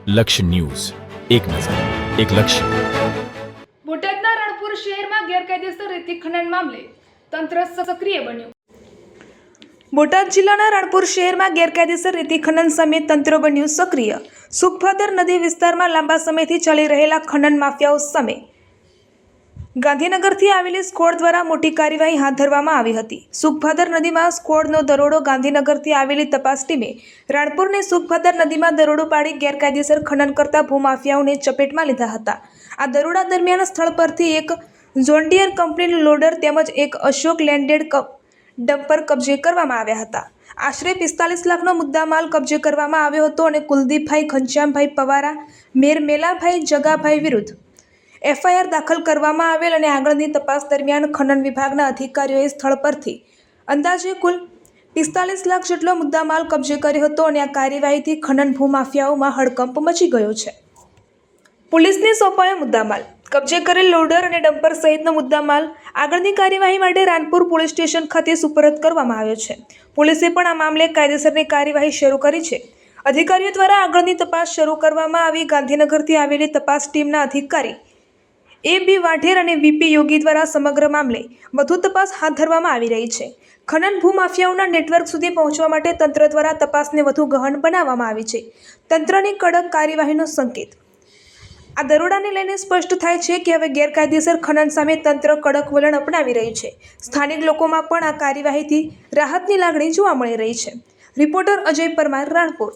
લક્ષ્ય ન્યૂઝ, એક નજર, એક લક્ષ્ય. બોટાદના રાણપુર શહેરમાં ગેરકાયદેસર રેતી ખનન મામલે તંત્ર સક્રિય બન્યું. બોટાદ જિલ્લાના રાણપુર શહેરમાં ગેરકાયદેસર રેતી ખનન સામે તંત્ર બન્યું સક્રિય. સુખભાદર નદી વિસ્તારમાં લાંબા સમયથી ચાલી રહેલા ખનન માફિયાઓ સામે ગાંધીનગરથી આવેલી સ્ક્વોડ દ્વારા મોટી કાર્યવાહી હાથ ધરવામાં આવી હતી. સુખભાદર નદીમાં સ્ક્વોડનો દરોડો. ગાંધીનગરથી આવેલી તપાસ ટીમે રાણપુરની સુખભાદર નદીમાં દરોડો પાડી ગેરકાયદેસર ખનન કરતા ભૂમાફિયાઓને ચપેટમાં લીધા હતા. આ દરોડા દરમિયાન સ્થળ પરથી એક જોન્ડિયર કંપનીનું લોડર તેમજ એક અશોક લેન્ડેડ ડમ્પર કબજે કરવામાં આવ્યા હતા. આશરે 45 લાખનો મુદ્દામાલ કબજે કરવામાં આવ્યો હતો અને કુલદીપભાઈ ઘનશ્યામભાઈ પવારા, મેરમેલાભાઈ જગાભાઈ વિરુદ્ધ એફઆઈઆર દાખલ કરવામાં આવેલ અને આગળની તપાસ દરમિયાન ખનન વિભાગના અધિકારીઓએ સ્થળ પરથી અંદાજે કુલ 45 લાખ જેટલો મુદ્દામાલ કબજે કર્યો હતો અને આ કાર્યવાહીથી ખનન ભૂમાફિયાઓમાં હડકંપ મચી ગયો છે. પોલીસને સોંપાયો મુદ્દામાલ. કબજે કરેલ લોડર અને ડમ્પર સહિતનો મુદ્દામાલ આગળની કાર્યવાહી માટે રાણપુર પોલીસ સ્ટેશન ખાતે સુપરત કરવામાં આવ્યો છે. પોલીસે પણ આ મામલે કાયદેસરની કાર્યવાહી શરૂ કરી છે. અધિકારીઓ દ્વારા આગળની તપાસ શરૂ કરવામાં આવી. ગાંધીનગરથી આવેલી તપાસ ટીમના અધિકારી એ.બી. વાઢેર અને વીપી યોગી દ્વારા સમગ્ર મામલે વધુ તપાસ હાથ ધરવામાં આવી રહી છે. ખનન ભૂમાફિયાઓના નેટવર્ક સુધી પહોંચવા માટે તંત્ર દ્વારા તપાસને વધુ ગહન બનાવવામાં આવી છે. તંત્રની કડક કાર્યવાહીનો સંકેત. આ દરોડાને લઈને સ્પષ્ટ થાય છે કે હવે ગેરકાયદેસર ખનન સામે તંત્ર કડક વલણ અપનાવી રહ્યું છે. સ્થાનિક લોકોમાં પણ આ કાર્યવાહીથી રાહતની લાગણી જોવા મળી રહી છે. રિપોર્ટર અજય પરમાર, રાણપુર.